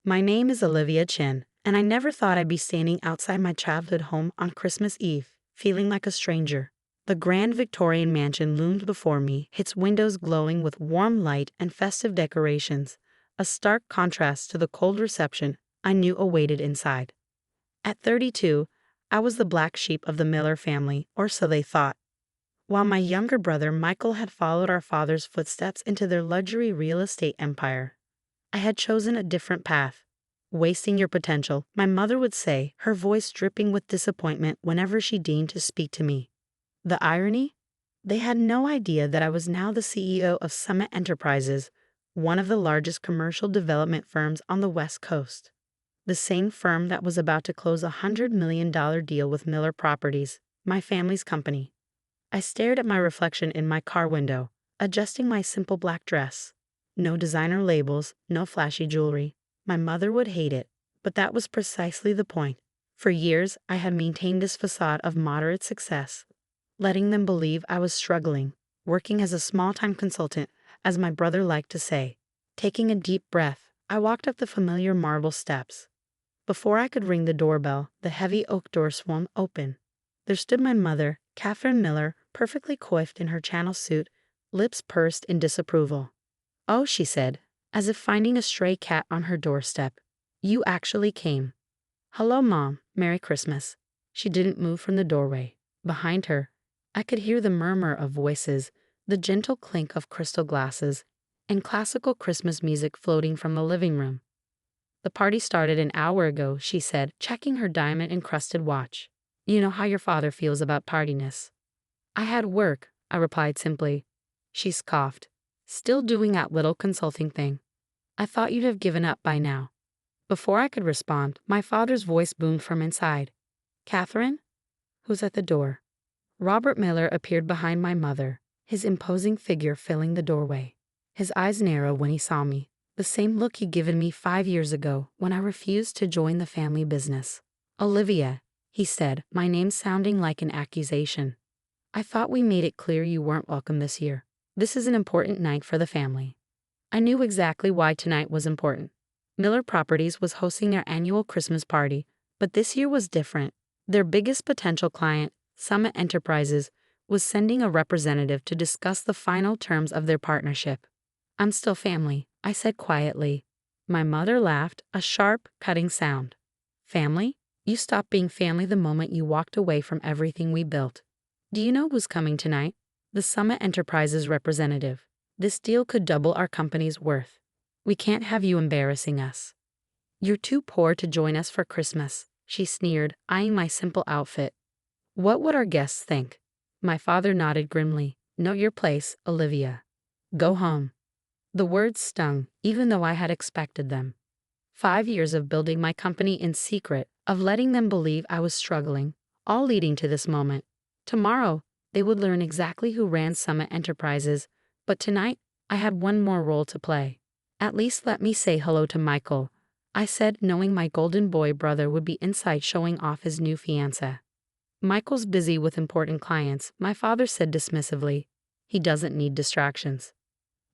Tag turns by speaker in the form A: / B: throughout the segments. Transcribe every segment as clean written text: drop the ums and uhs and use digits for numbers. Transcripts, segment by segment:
A: My name is Olivia Chen, and I never thought I'd be standing outside my childhood home on Christmas Eve, feeling like a stranger. The grand Victorian mansion loomed before me, its windows glowing with warm light and festive decorations, a stark contrast to the cold reception I knew awaited inside. At 32, I was the black sheep of the Miller family, or so they thought. While my younger brother Michael had followed our father's footsteps into their luxury real estate empire, I had chosen a different path. Wasting your potential, my mother would say, her voice dripping with disappointment whenever she deigned to speak to me. The irony? They had no idea that I was now the CEO of Summit Enterprises, one of the largest commercial development firms on the West Coast. The same firm that was about to close a $100 million deal with Miller Properties, my family's company. I stared at my reflection in my car window, adjusting my simple black dress. No designer labels, no flashy jewelry. My mother would hate it, but that was precisely the point. For years, I had maintained this facade of moderate success, letting them believe I was struggling, working as a small-time consultant, as my brother liked to say. Taking a deep breath, I walked up the familiar marble steps. Before I could ring the doorbell, the heavy oak door swung open. There stood my mother, Catherine Miller, perfectly coiffed in her channel suit, lips pursed in disapproval. "Oh," she said, as if finding a stray cat on her doorstep. "You actually came." "Hello, Mom. Merry Christmas." She didn't move from the doorway. Behind her, I could hear the murmur of voices, the gentle clink of crystal glasses, and classical Christmas music floating from the living room. "The party started an hour ago," she said, checking her diamond-encrusted watch. "You know how your father feels about tardiness." "I had work," I replied simply. She scoffed. "Still doing that little consulting thing. I thought you'd have given up by now." Before I could respond, my father's voice boomed from inside. "Catherine? Who's at the door?" Robert Miller appeared behind my mother, his imposing figure filling the doorway. His eyes narrowed when he saw me, the same look he'd given me 5 years ago when I refused to join the family business. "Olivia," he said, my name sounding like an accusation. "I thought we made it clear you weren't welcome this year. This is an important night for the family." I knew exactly why tonight was important. Miller Properties was hosting their annual Christmas party, but this year was different. Their biggest potential client, Summit Enterprises, was sending a representative to discuss the final terms of their partnership. "I'm still family," I said quietly. My mother laughed, a sharp, cutting sound. "Family? You stopped being family the moment you walked away from everything we built. Do you know who's coming tonight? The Summit Enterprises representative. This deal could double our company's worth. We can't have you embarrassing us." "You're too poor to join us for Christmas," she sneered, eyeing my simple outfit. "What would our guests think?" My father nodded grimly. "Know your place, Olivia. Go home." The words stung, even though I had expected them. 5 years of building my company in secret, of letting them believe I was struggling, all leading to this moment. Tomorrow, they would learn exactly who ran Summit Enterprises, but tonight, I had one more role to play. "At least let me say hello to Michael," I said, knowing my golden boy brother would be inside showing off his new fiancée. "Michael's busy with important clients," my father said dismissively. "He doesn't need distractions."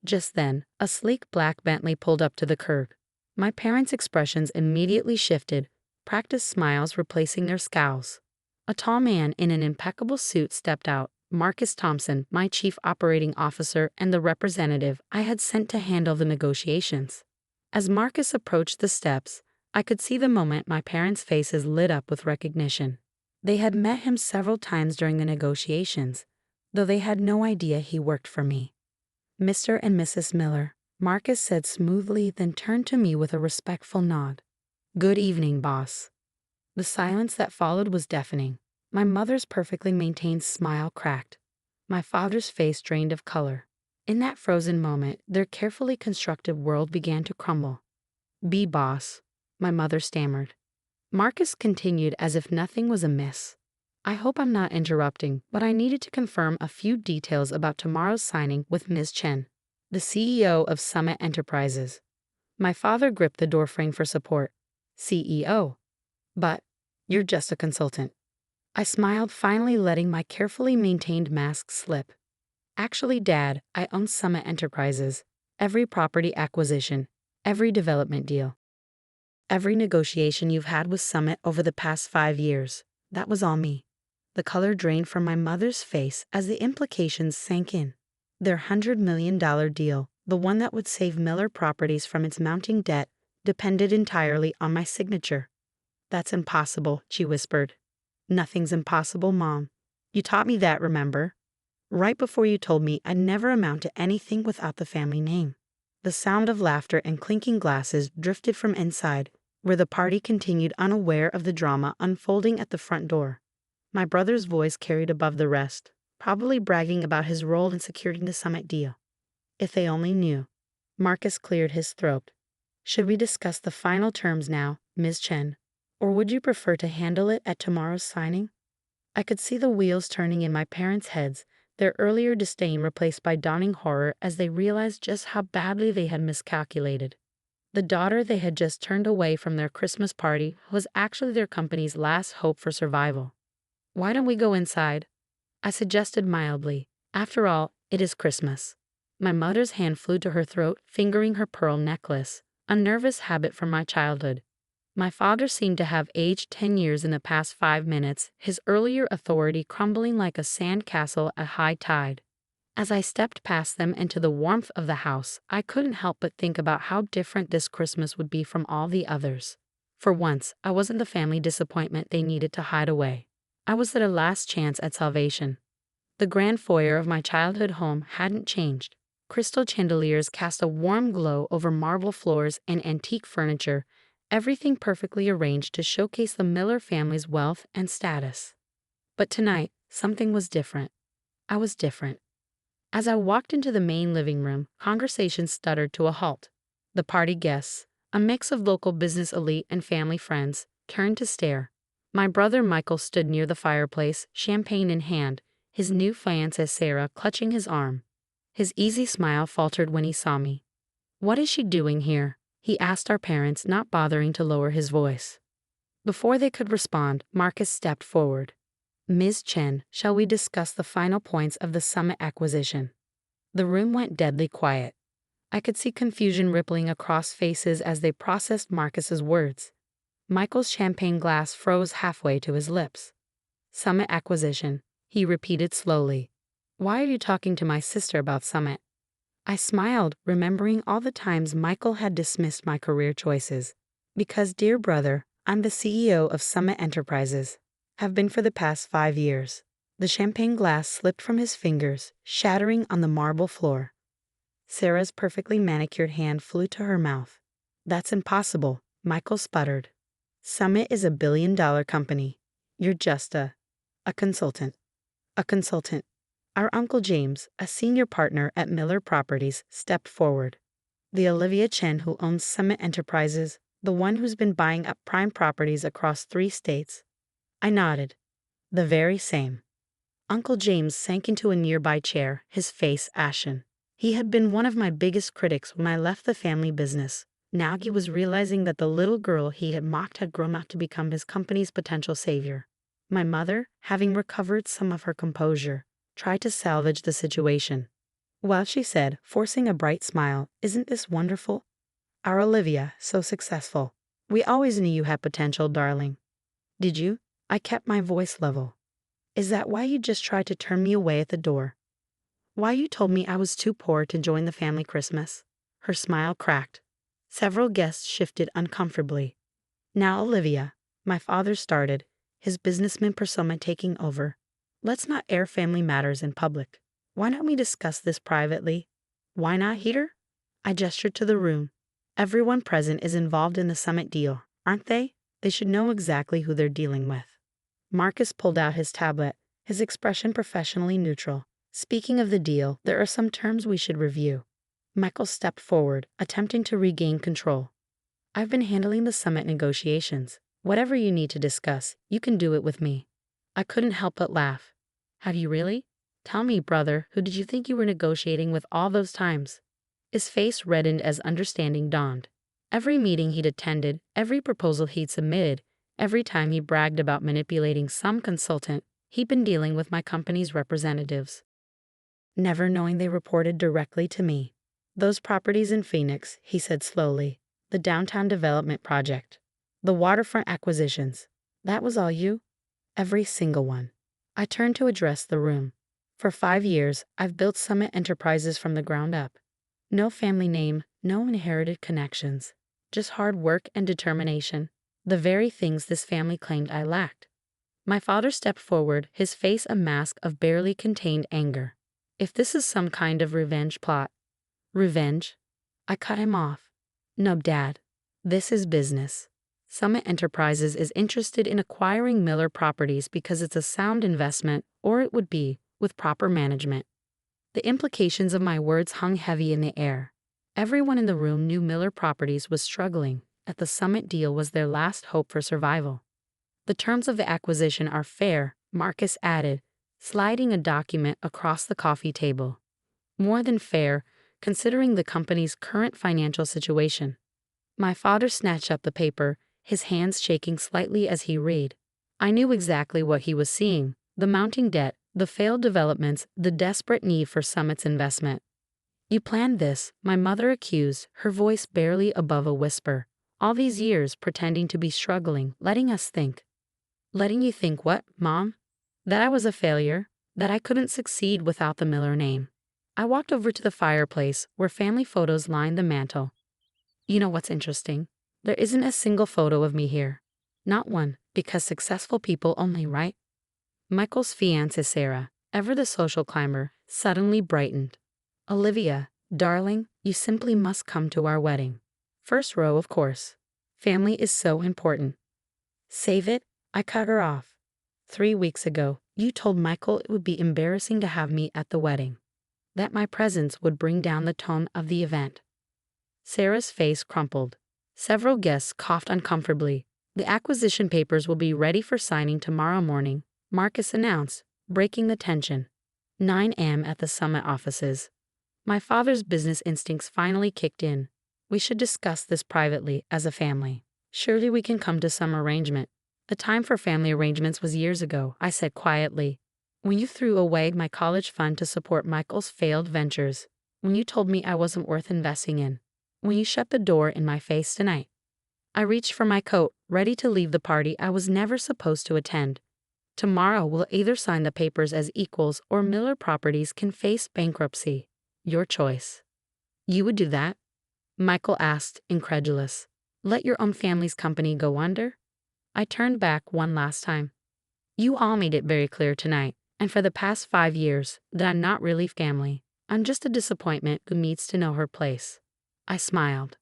A: Just then, a sleek black Bentley pulled up to the curb. My parents' expressions immediately shifted, practiced smiles replacing their scowls. A tall man in an impeccable suit stepped out, Marcus Thompson, my chief operating officer and the representative I had sent to handle the negotiations. As Marcus approached the steps, I could see the moment my parents' faces lit up with recognition. They had met him several times during the negotiations, though they had no idea he worked for me. "Mr. and Mrs. Miller," Marcus said smoothly, then turned to me with a respectful nod. "Good evening, boss." The silence that followed was deafening. My mother's perfectly maintained smile cracked. My father's face drained of color. In that frozen moment, their carefully constructed world began to crumble. "Be boss," my mother stammered. Marcus continued as if nothing was amiss. "I hope I'm not interrupting, but I needed to confirm a few details about tomorrow's signing with Ms. Chen, the CEO of Summit Enterprises." My father gripped the doorframe for support. "CEO? But you're just a consultant." I smiled, finally letting my carefully maintained mask slip. "Actually, Dad, I own Summit Enterprises. Every property acquisition, every development deal." Every negotiation you've had with Summit over the past 5 years, that was all me. The color drained from my mother's face as the implications sank in. Their $100 million deal, the one that would save Miller Properties from its mounting debt, depended entirely on my signature. That's impossible, she whispered. Nothing's impossible, Mom. You taught me that, remember? Right before you told me I'd never amount to anything without the family name. The sound of laughter and clinking glasses drifted from inside, where the party continued unaware of the drama unfolding at the front door. My brother's voice carried above the rest, probably bragging about his role in securing the Summit deal. If they only knew. Marcus cleared his throat. Should we discuss the final terms now, Ms. Chen? Or would you prefer to handle it at tomorrow's signing? I could see the wheels turning in my parents' heads, their earlier disdain replaced by dawning horror as they realized just how badly they had miscalculated. The daughter they had just turned away from their Christmas party was actually their company's last hope for survival. Why don't we go inside? I suggested mildly. After all, it is Christmas. My mother's hand flew to her throat, fingering her pearl necklace, a nervous habit from my childhood. My father seemed to have aged 10 years in the past 5 minutes, his earlier authority crumbling like a sand castle at high tide. As I stepped past them into the warmth of the house, I couldn't help but think about how different this Christmas would be from all the others. For once, I wasn't the family disappointment they needed to hide away. I was their last chance at salvation. The grand foyer of my childhood home hadn't changed. Crystal chandeliers cast a warm glow over marble floors and antique furniture, everything perfectly arranged to showcase the Miller family's wealth and status. But tonight, something was different. I was different. As I walked into the main living room, conversation stuttered to a halt. The party guests, a mix of local business elite and family friends, turned to stare. My brother Michael stood near the fireplace, champagne in hand, his new fiancée Sarah clutching his arm. His easy smile faltered when he saw me. "What is she doing here?" he asked our parents, not bothering to lower his voice. Before they could respond, Marcus stepped forward. "Ms. Chen, shall we discuss the final points of the Summit acquisition?" The room went deadly quiet. I could see confusion rippling across faces as they processed Marcus's words. Michael's champagne glass froze halfway to his lips. "Summit acquisition," he repeated slowly. "Why are you talking to my sister about Summit?" I smiled, remembering all the times Michael had dismissed my career choices. "Because, dear brother, I'm the CEO of Summit Enterprises. Have been for the past 5 years." The champagne glass slipped from his fingers, shattering on the marble floor. Sarah's perfectly manicured hand flew to her mouth. "That's impossible," Michael sputtered. "Summit is a billion-dollar company. You're just a consultant." A consultant. Our Uncle James, a senior partner at Miller Properties, stepped forward. "The Olivia Chen who owns Summit Enterprises, the one who's been buying up prime properties across 3 states. I nodded. "The very same." Uncle James sank into a nearby chair, his face ashen. He had been one of my biggest critics when I left the family business. Now he was realizing that the little girl he had mocked had grown up to become his company's potential savior. My mother, having recovered some of her composure, tried to salvage the situation. "Well," she said, forcing a bright smile, "isn't this wonderful? Our Olivia, so successful. We always knew you had potential, darling." "Did you?" I kept my voice level. "Is that why you just tried to turn me away at the door? Why you told me I was too poor to join the family Christmas?" Her smile cracked. Several guests shifted uncomfortably. "Now, Olivia," my father started, his businessman persona taking over. "Let's not air family matters in public. Why don't we discuss this privately? Why not here?" I gestured to the room. "Everyone present is involved in the Summit deal, aren't they? They should know exactly who they're dealing with." Marcus pulled out his tablet, his expression professionally neutral. "Speaking of the deal, there are some terms we should review." Michael stepped forward, attempting to regain control. "I've been handling the Summit negotiations. Whatever you need to discuss, you can do it with me." I couldn't help but laugh. "Have you really? Tell me, brother, who did you think you were negotiating with all those times?" His face reddened as understanding dawned. Every meeting he'd attended, every proposal he'd submitted, every time he bragged about manipulating some consultant, he'd been dealing with my company's representatives. Never knowing they reported directly to me. "Those properties in Phoenix," he said slowly, "the downtown development project. The waterfront acquisitions. That was all you? Every single one. I turned to address the room. For 5 years, I've built Summit Enterprises from the ground up. No family name, no inherited connections. Just hard work and determination. The very things this family claimed I lacked. My father stepped forward, his face a mask of barely contained anger. If this is some kind of revenge plot. Revenge? I cut him off. No, Dad. This is business. Summit Enterprises is interested in acquiring Miller Properties because it's a sound investment, or it would be, with proper management. The implications of my words hung heavy in the air. Everyone in the room knew Miller Properties was struggling, that the Summit deal was their last hope for survival. The terms of the acquisition are fair, Marcus added, sliding a document across the coffee table. More than fair, considering the company's current financial situation. My father snatched up the paper, his hands shaking slightly as he read. I knew exactly what he was seeing: the mounting debt, the failed developments, the desperate need for Summit's investment. You planned this, my mother accused, her voice barely above a whisper. All these years pretending to be struggling, letting us think. Letting you think what, Mom? That I was a failure? That I couldn't succeed without the Miller name? I walked over to the fireplace, where family photos lined the mantel. You know what's interesting? There isn't a single photo of me here. Not one, because successful people only write. Michael's fiancée Sarah, ever the social climber, suddenly brightened. Olivia, darling, you simply must come to our wedding. First row, of course. Family is so important. Save it? I cut her off. 3 weeks ago, you told Michael it would be embarrassing to have me at the wedding. That my presence would bring down the tone of the event. Sarah's face crumpled. Several guests coughed uncomfortably. The acquisition papers will be ready for signing tomorrow morning, Marcus announced, breaking the tension. 9 a.m. at the Summit offices. My father's business instincts finally kicked in. We should discuss this privately, as a family. Surely we can come to some arrangement. The time for family arrangements was years ago, I said quietly. When you threw away my college fund to support Michael's failed ventures. When you told me I wasn't worth investing in. When you shut the door in my face tonight. I reached for my coat, ready to leave the party I was never supposed to attend. Tomorrow we'll either sign the papers as equals or Miller Properties can face bankruptcy. Your choice. You would do that? Michael asked, incredulous. Let your own family's company go under? I turned back one last time. You all made it very clear tonight, and for the past 5 years, that I'm not really family. I'm just a disappointment who needs to know her place. I smiled.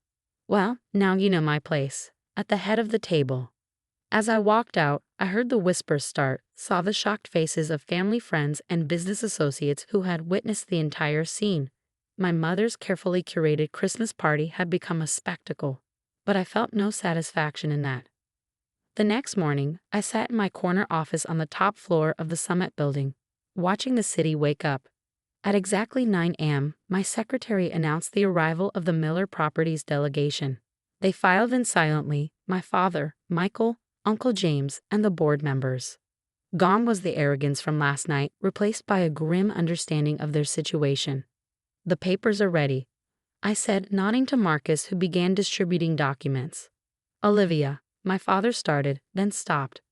A: Well, now you know my place, at the head of the table. As I walked out, I heard the whispers start, saw the shocked faces of family friends and business associates who had witnessed the entire scene. My mother's carefully curated Christmas party had become a spectacle, but I felt no satisfaction in that. The next morning, I sat in my corner office on the top floor of the Summit building, watching the city wake up. At exactly 9 a.m., my secretary announced the arrival of the Miller Properties delegation. They filed in silently, my father, Michael, Uncle James, and the board members. Gone was the arrogance from last night, replaced by a grim understanding of their situation. The papers are ready, I said, nodding to Marcus, who began distributing documents. Olivia, my father started, then stopped.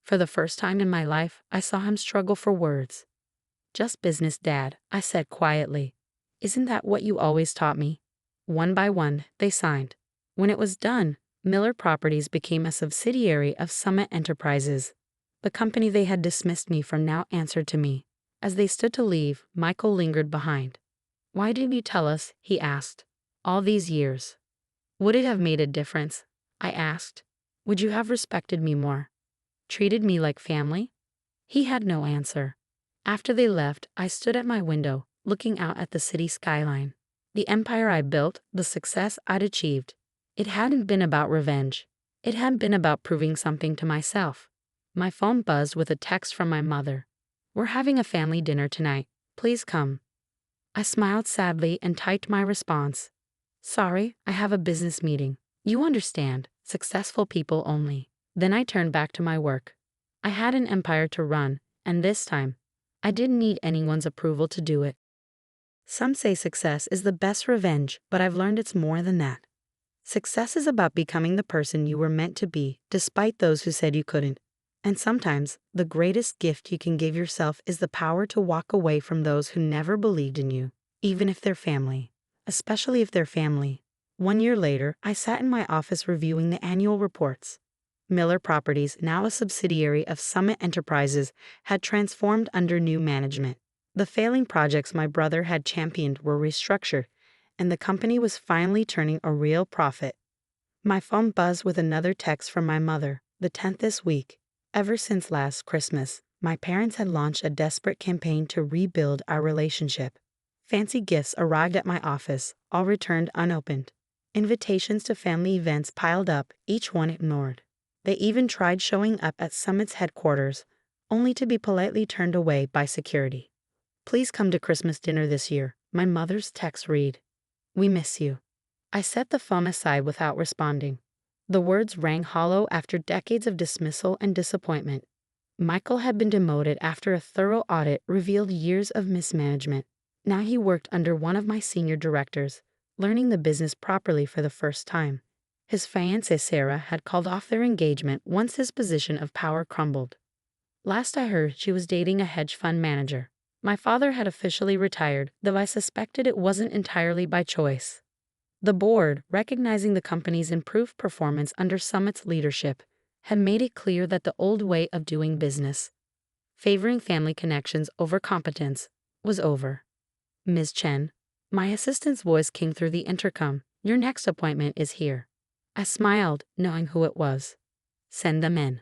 A: For the first time in my life, I saw him struggle for words. Just business, Dad, I said quietly. Isn't that what you always taught me? One by one, they signed. When it was done, Miller Properties became a subsidiary of Summit Enterprises. The company they had dismissed me from now answered to me. As they stood to leave, Michael lingered behind. Why didn't you tell us, he asked, all these years? Would it have made a difference? I asked. Would you have respected me more? Treated me like family? He had no answer. After they left, I stood at my window, looking out at the city skyline. The empire I built, the success I'd achieved. It hadn't been about revenge. It had been about proving something to myself. My phone buzzed with a text from my mother. We're having a family dinner tonight. Please come. I smiled sadly and typed my response. Sorry, I have a business meeting. You understand, successful people only. Then I turned back to my work. I had an empire to run, and this time, I didn't need anyone's approval to do it. Some say success is the best revenge, but I've learned it's more than that. Success is about becoming the person you were meant to be, despite those who said you couldn't. And sometimes, the greatest gift you can give yourself is the power to walk away from those who never believed in you, even if they're family. Especially if they're family. 1 year later, I sat in my office reviewing the annual reports. Miller Properties, now a subsidiary of Summit Enterprises, had transformed under new management. The failing projects my brother had championed were restructured, and the company was finally turning a real profit. My phone buzzed with another text from my mother, the 10th this week. Ever since last Christmas, my parents had launched a desperate campaign to rebuild our relationship. Fancy gifts arrived at my office, all returned unopened. Invitations to family events piled up, each one ignored. They even tried showing up at Summit's headquarters, only to be politely turned away by security. Please come to Christmas dinner this year, my mother's text read. We miss you. I set the phone aside without responding. The words rang hollow after decades of dismissal and disappointment. Michael had been demoted after a thorough audit revealed years of mismanagement. Now he worked under one of my senior directors, learning the business properly for the first time. His fiancée Sarah had called off their engagement once his position of power crumbled. Last I heard, she was dating a hedge fund manager. My father had officially retired, though I suspected it wasn't entirely by choice. The board, recognizing the company's improved performance under Summit's leadership, had made it clear that the old way of doing business, favoring family connections over competence, was over. Ms. Chen, my assistant's voice came through the intercom. Your next appointment is here. I smiled, knowing who it was. Send them in.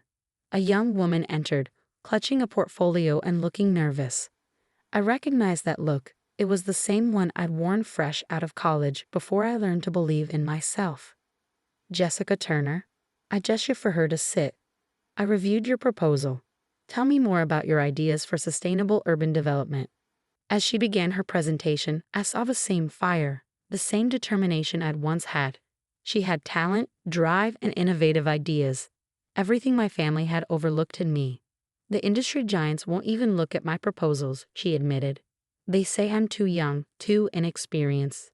A: A young woman entered, clutching a portfolio and looking nervous. I recognized that look. It was the same one I'd worn fresh out of college before I learned to believe in myself. Jessica Turner. I gestured for her to sit. I reviewed your proposal. Tell me more about your ideas for sustainable urban development. As she began her presentation, I saw the same fire, the same determination I'd once had. She had talent, drive, and innovative ideas. Everything my family had overlooked in me. The industry giants won't even look at my proposals, she admitted. They say I'm too young, too inexperienced.